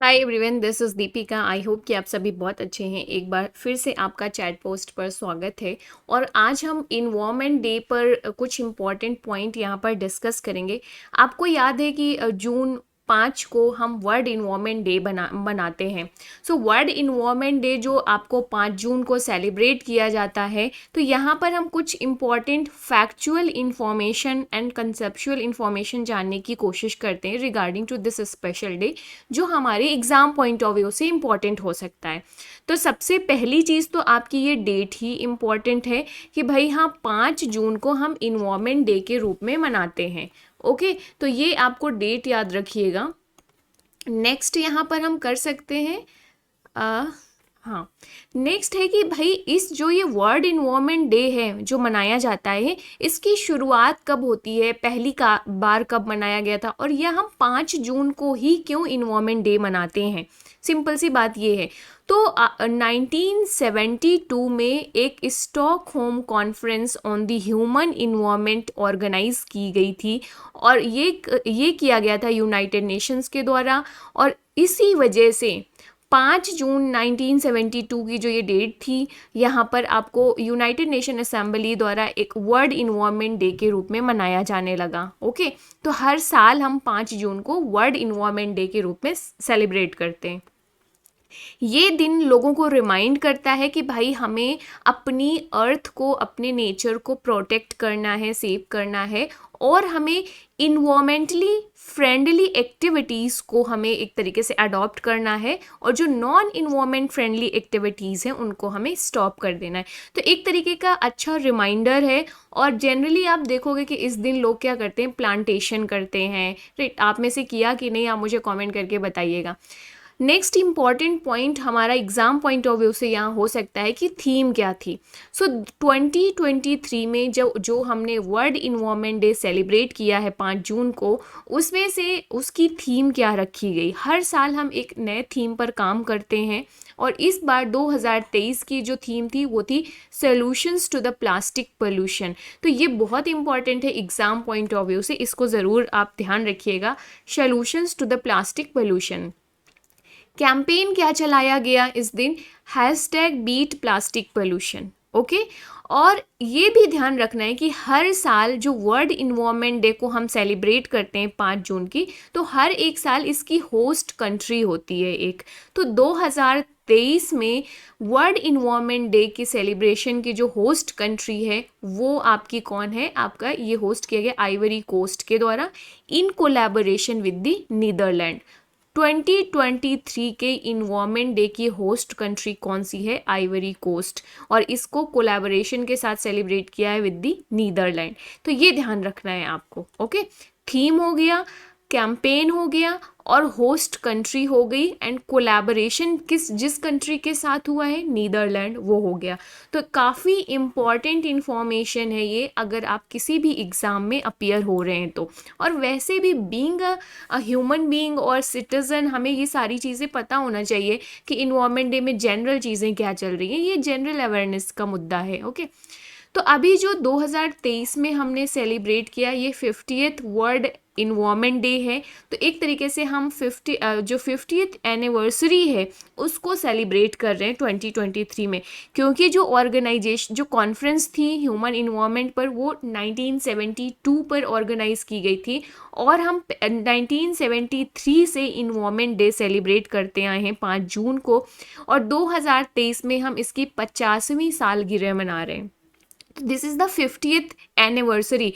Hi everyone, this is Deepika. I hope कि आप सभी बहुत अच्छे हैं। एक बार फिर से आपका चैट पोस्ट पर स्वागत है। और आज हम इन्वायरमेंट डे पर कुछ इम्पॉर्टेंट पॉइंट यहाँ पर डिस्कस करेंगे। आपको याद है कि जून 5 को हम वर्ल्ड इन्वायरमेंट डे बनाते हैं। सो वर्ल्ड इन्वायरमेंट डे जो आपको 5 जून को सेलिब्रेट किया जाता है, तो यहाँ पर हम कुछ important factual information and conceptual information जानने की कोशिश करते हैं regarding to this special day, जो हमारे एग्ज़ाम पॉइंट ऑफ व्यू से इम्पॉर्टेंट हो सकता है। तो सबसे पहली चीज़ तो आपकी ये डेट ही इम्पॉर्टेंट है कि भाई हाँ, 5 जून को हम इन्वायरमेंट डे के रूप में मनाते हैं। ओके, तो ये आपको डेट याद रखिएगा। नेक्स्ट यहाँ पर हम कर सकते हैं हाँ, नेक्स्ट है कि भाई इस जो ये वर्ल्ड इन्वायरमेंट डे है जो मनाया जाता है, इसकी शुरुआत कब होती है, पहली का बार कब मनाया गया था, और यह हम 5 जून को ही क्यों इन्वायरमेंट डे मनाते हैं। सिंपल सी बात ये है। तो 1972 में एक Stockholm conference on the human environment organise की गई थी, और ये किया गया था यूनाइटेड नेशंस के द्वारा। और इसी वजह से 5 जून 1972 की जो ये डेट थी, यहाँ पर आपको यूनाइटेड नेशन असेंबली द्वारा एक वर्ल्ड इन्वायरमेंट डे के रूप में मनाया जाने लगा। ओके, तो हर साल हम 5 जून को वर्ल्ड इन्वायरमेंट डे के रूप में सेलिब्रेट करते हैं। ये दिन लोगों को रिमाइंड करता है कि भाई हमें अपनी अर्थ को, अपने नेचर को प्रोटेक्ट करना है, सेव करना है, और हमें इन्वायरमेंटली फ्रेंडली एक्टिविटीज़ को हमें एक तरीके से अडॉप्ट करना है, और जो नॉन इन्वायरमेंट फ्रेंडली एक्टिविटीज़ हैं उनको हमें स्टॉप कर देना है। तो एक तरीके का अच्छा रिमाइंडर है। और जनरली आप देखोगे कि इस दिन लोग क्या करते हैं, प्लांटेशन करते हैं। राइट, आप में से किया कि नहीं, आप मुझे कमेंट करके बताइएगा। नेक्स्ट इम्पॉर्टेंट पॉइंट हमारा एग्ज़ाम पॉइंट ऑफ व्यू से यहाँ हो सकता है कि थीम क्या थी। सो 2023 में जो हमने वर्ल्ड इन्वायरमेंट डे सेलिब्रेट किया है 5 जून को, उसमें से उसकी थीम क्या रखी गई। हर साल हम एक नए थीम पर काम करते हैं, और इस बार 2023 की जो थीम थी वो थी solutions to the plastic pollution. तो ये बहुत इंपॉर्टेंट है एग्ज़ाम पॉइंट ऑफ व्यू से, इसको ज़रूर आप ध्यान रखिएगा। Solutions to the plastic pollution campaign क्या चलाया गया इस दिन, hashtag beat plastic pollution. Okay, और ये भी ध्यान रखना है कि हर साल जो वर्ल्ड इन्वायरमेंट डे को हम सेलिब्रेट करते हैं 5 जून की, तो हर एक साल इसकी होस्ट कंट्री होती है एक। तो 2023 में वर्ल्ड इन्वायरमेंट डे की सेलिब्रेशन की जो होस्ट कंट्री है वो आपकी कौन है, आपका ये होस्ट किया गया आइवरी कोस्ट के द्वारा, in collaboration with the Netherland. 2023 के इन्वायरमेंट डे की होस्ट कंट्री कौन सी है, आइवरी कोस्ट, और इसको कोलैबोरेशन के साथ सेलिब्रेट किया है विद द नीदरलैंड। तो ये ध्यान रखना है आपको। ओके, थीम हो गया, कैंपेन हो गया, और होस्ट कंट्री हो गई, एंड कोलैबोरेशन जिस कंट्री के साथ हुआ है, नीदरलैंड, वो हो गया। तो काफ़ी इम्पॉर्टेंट इन्फॉर्मेशन है ये, अगर आप किसी भी एग्ज़ाम में अपीयर हो रहे हैं तो। और वैसे भी बीइंग अ ह्यूमन बीइंग और सिटीज़न, हमें ये सारी चीज़ें पता होना चाहिए कि इन्वायरमेंट डे में जनरल चीज़ें क्या चल रही हैं। ये जनरल अवेयरनेस का मुद्दा है। ओके, तो अभी जो 2023 में हमने सेलिब्रेट किया, ये 50th वर्ल्ड इन्वायरमेंट डे है। तो एक तरीके से हम 50th एनिवर्सरी है उसको सेलिब्रेट कर रहे हैं 2023 में, क्योंकि जो ऑर्गेनाइजेशन, जो कॉन्फ्रेंस थी ह्यूमन इन्वायरमेंट पर, वो 1972 पर ऑर्गेनाइज की गई थी, और हम 1973 से इन्वायरमेंट डे सेलिब्रेट करते आए हैं 5 जून को, और 2023 में हम इसकी 50वीं सालगिरह मना रहे हैं। This is the 50th anniversary.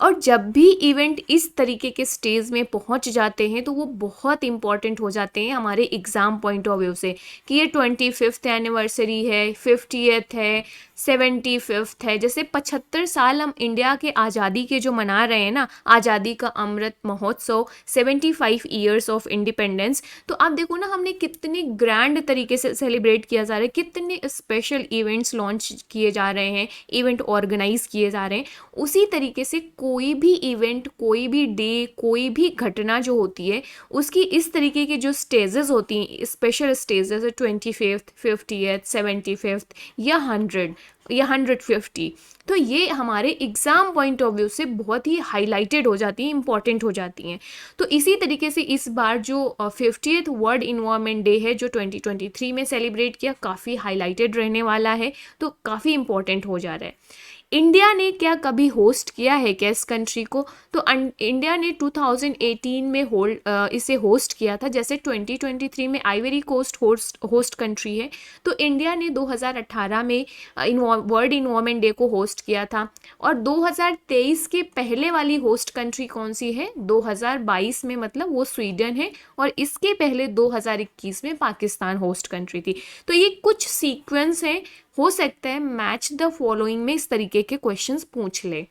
और जब भी इवेंट इस तरीके के स्टेज में पहुंच जाते हैं तो वो बहुत इंपॉर्टेंट हो जाते हैं हमारे एग्ज़ाम पॉइंट ऑफ व्यू से, कि ये 25th एनिवर्सरी है, 50th है, 75th है। जैसे 75 साल हम इंडिया के आज़ादी के जो मना रहे हैं ना, आज़ादी का Amrit Mahotsav, 75 years of independence. तो आप देखो ना, हमने कितने ग्रैंड तरीके से सेलिब्रेट किया जा रहा है, कितने स्पेशल इवेंट्स लॉन्च किए जा रहे हैं, इवेंट ऑर्गेनाइज किए जा रहे हैं। उसी तरीके से कोई भी इवेंट, कोई भी डे, कोई भी घटना जो होती है, उसकी इस तरीके की जो स्टेजेस होती हैं, special stages, 25th, 50th, 75th या 100, या 150। तो ये हमारे एग्ज़ाम पॉइंट ऑफ व्यू से बहुत ही हाईलाइटेड हो जाती हैं, इंपॉर्टेंट हो जाती हैं। तो इसी तरीके से इस बार जो 50th वर्ल्ड इन्वायरमेंट डे है जो 2023 में सेलिब्रेट किया, काफ़ी हाईलाइटेड रहने वाला है, तो काफ़ी इंपॉर्टेंट हो जा रहा है। इंडिया ने क्या कभी होस्ट किया है क्या इस कंट्री को? तो इंडिया ने 2018 में इसे होस्ट किया था। जैसे 2023 में आइवरी कोस्ट होस्ट कंट्री है, तो इंडिया ने 2018 में वर्ल्ड इन्वायरमेंट डे को होस्ट किया था। और 2023 के पहले वाली होस्ट कंट्री कौन सी है? 2022 में, मतलब वो स्वीडन है। और इसके पहले 2021 में पाकिस्तान होस्ट कंट्री थी। तो ये कुछ सीक्वेंस है, हो सकता है मैच द फॉलोइंग में इस तरीके के क्वेश्चंस पूछ ले,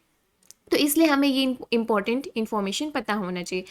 तो इसलिए हमें ये इंपॉर्टेंट इन्फॉर्मेशन पता होना चाहिए।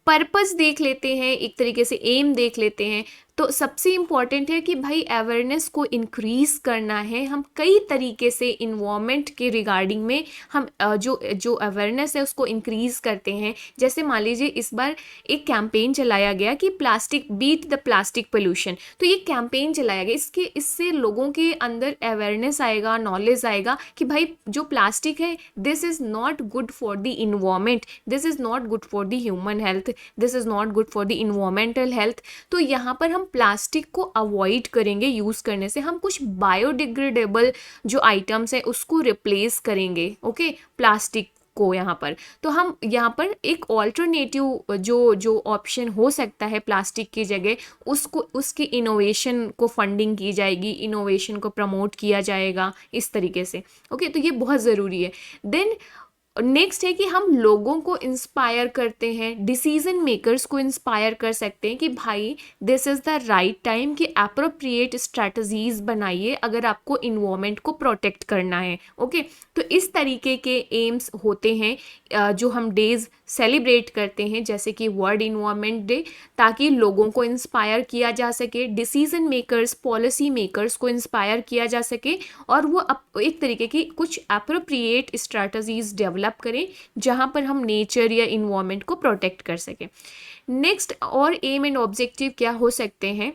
पर्पस देख लेते हैं, एक तरीके से एम देख लेते हैं। तो सबसे इम्पॉर्टेंट है कि भाई अवेयरनेस को इंक्रीज़ करना है। हम कई तरीके से इन्वायरमेंट के रिगार्डिंग में हम जो अवेयरनेस है उसको इंक्रीज़ करते हैं। जैसे मान लीजिए इस बार एक कैंपेन चलाया गया कि plastic beat the plastic pollution, तो ये कैंपेन चलाया गया, इससे लोगों के अंदर अवेयरनेस आएगा, नॉलेज आएगा कि भाई जो प्लास्टिक है this is not good for the environment, this is not good for the human health, this is not good for the environmental health. तो यहाँ पर हम प्लास्टिक को अवॉइड करेंगे यूज़ करने से, हम कुछ बायोडिग्रेडेबल जो आइटम्स है उसको रिप्लेस करेंगे, ओके, प्लास्टिक को यहाँ पर। तो हम यहाँ पर एक ऑल्टरनेटिव जो ऑप्शन हो सकता है प्लास्टिक की जगह, उसको उसके इनोवेशन को फंडिंग की जाएगी, इनोवेशन को प्रमोट किया जाएगा इस तरीके से, ओके। तो ये बहुत ज़रूरी है। देन नेक्स्ट है कि हम लोगों को इंस्पायर करते हैं, डिसीजन मेकर्स को इंस्पायर कर सकते हैं कि भाई this is the right time कि अप्रोप्रिएट स्ट्रैटेजीज बनाइए अगर आपको इन्वायरमेंट को प्रोटेक्ट करना है, ओके। तो इस तरीके के एम्स होते हैं जो हम डेज सेलिब्रेट करते हैं, जैसे कि वर्ल्ड इन्वायरमेंट डे, ताकि लोगों को इंस्पायर किया जा सके, डिसीजन मेकर्स, पॉलिसी मेकर्स को इंस्पायर किया जा सके, और वो एक तरीके की कुछ अप्रोप्रिएट स्ट्रैटेजीज डेवलप करें जहाँ पर हम नेचर या इन्वायरमेंट को प्रोटेक्ट कर सकें। नेक्स्ट और एम एंड ऑब्जेक्टिव क्या हो सकते हैं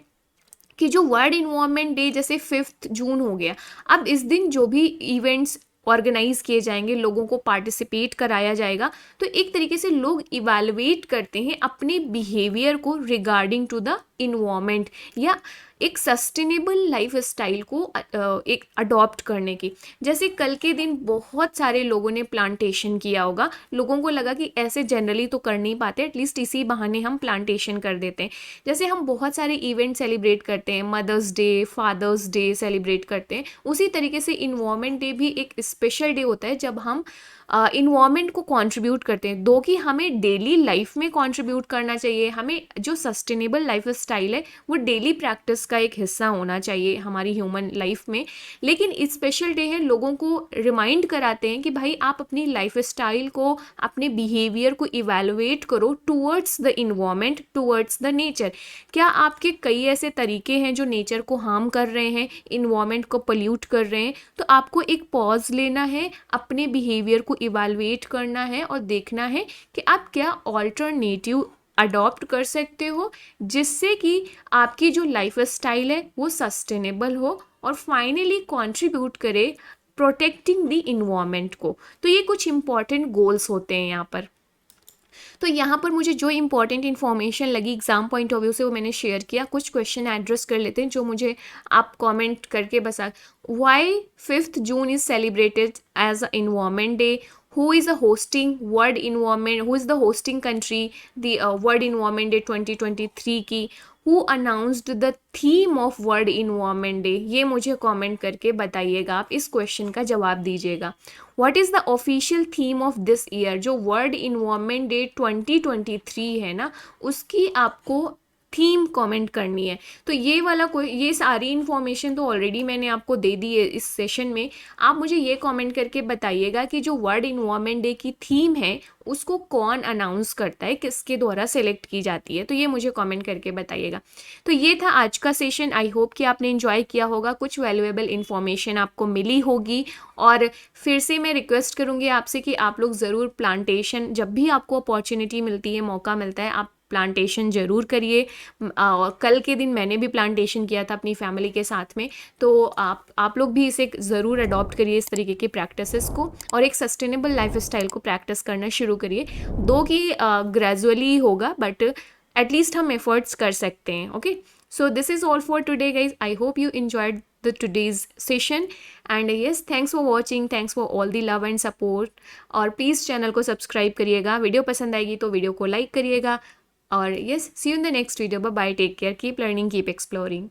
कि जो वर्ल्ड इन्वायरमेंट डे जैसे 5 जून हो गया, अब इस दिन जो भी इवेंट्स ऑर्गेनाइज किए जाएंगे, लोगों को पार्टिसिपेट कराया जाएगा, तो एक तरीके से लोग इवैल्यूएट करते हैं अपने बिहेवियर को रिगार्डिंग टू द इन्वायरमेंट या एक सस्टेनेबल लाइफ स्टाइल को एक अडॉप्ट करने की। जैसे कल के दिन बहुत सारे लोगों ने प्लांटेशन किया होगा, लोगों को लगा कि ऐसे जनरली तो कर नहीं पाते, एटलीस्ट इसी बहाने हम प्लांटेशन कर देते हैं। जैसे हम बहुत सारे इवेंट सेलिब्रेट करते हैं, mother's day, father's day celebrate करते हैं, उसी तरीके से इन्वायरमेंट डे भी एक स्पेशल डे होता है जब हम इन्वायरमेंट को कंट्रीब्यूट करते हैं। दो कि हमें डेली लाइफ में कंट्रीब्यूट करना चाहिए, हमें जो सस्टेनेबल लाइफ स्टाइल है वो डेली प्रैक्टिस का एक हिस्सा होना चाहिए हमारी ह्यूमन लाइफ में। लेकिन स्पेशल डे है, लोगों को रिमाइंड कराते हैं कि भाई आप अपनी लाइफ स्टाइल को, अपने बिहेवियर को इवैल्यूएट करो towards the environment, towards the nature. क्या आपके कई ऐसे तरीके हैं जो नेचर को हार्म कर रहे हैं, इन्वायरमेंट को पोल्यूट कर रहे हैं, तो आपको एक पॉज लेना है, अपने बिहेवियर को इवैल्यूएट करना है और देखना है कि आप क्या ऑल्टरनेटिव अडॉप्ट कर सकते हो जिससे कि आपकी जो लाइफ स्टाइल है वो सस्टेनेबल हो और फाइनली कंट्रीब्यूट करे प्रोटेक्टिंग द इन्वायरमेंट को। तो ये कुछ इंपॉर्टेंट गोल्स होते हैं यहाँ पर। तो यहाँ पर मुझे जो इंपॉर्टेंट इन्फॉर्मेशन लगी एग्जाम पॉइंट ऑफ व्यू से वो मैंने शेयर किया। कुछ क्वेश्चन एड्रेस कर लेते हैं जो मुझे आप कमेंट करके बता। Why 5th June is celebrated as a environment day? Who is the hosting country the World Environment Day 2023 की? Who announced the theme of World Environment Day? ये मुझे कमेंट करके बताइएगा, आप इस क्वेश्चन का जवाब दीजिएगा। What is the official theme of this year? जो World Environment Day 2023 है ना, उसकी आपको थीम कमेंट करनी है। तो ये सारी इन्फॉर्मेशन तो ऑलरेडी मैंने आपको दे दी है इस सेशन में। आप मुझे ये कमेंट करके बताइएगा कि जो वर्ल्ड इन्वायरमेंट डे की थीम है उसको कौन अनाउंस करता है, किसके द्वारा सेलेक्ट की जाती है, तो ये मुझे कमेंट करके बताइएगा। तो ये था आज का सेशन। आई होप कि आपने एंजॉय किया होगा, कुछ वैल्यूएबल इन्फॉर्मेशन आपको मिली होगी। और फिर से मैं रिक्वेस्ट करूँगी आपसे कि आप लोग ज़रूर प्लांटेशन, जब भी आपको अपॉर्चुनिटी मिलती है, मौका मिलता है, आप प्लांटेशन ज़रूर करिए। कल के दिन मैंने भी प्लांटेशन किया था अपनी फैमिली के साथ में, तो आप लोग भी इसे ज़रूर अडॉप्ट करिए इस तरीके की प्रैक्टिसेस को, और एक सस्टेनेबल लाइफस्टाइल को प्रैक्टिस करना शुरू करिए। दो कि ग्रेजुअली होगा, बट एटलीस्ट हम एफर्ट्स कर सकते हैं। Okay, so this is all for today guys. I hope you enjoyed the today's session, and yes, thanks for watching, thanks for all the love and support, और please channel को subscribe करिएगा, video पसंद आएगी तो video को like करिएगा, और yes, see you in the next video. Bye bye, take care, keep learning, keep exploring.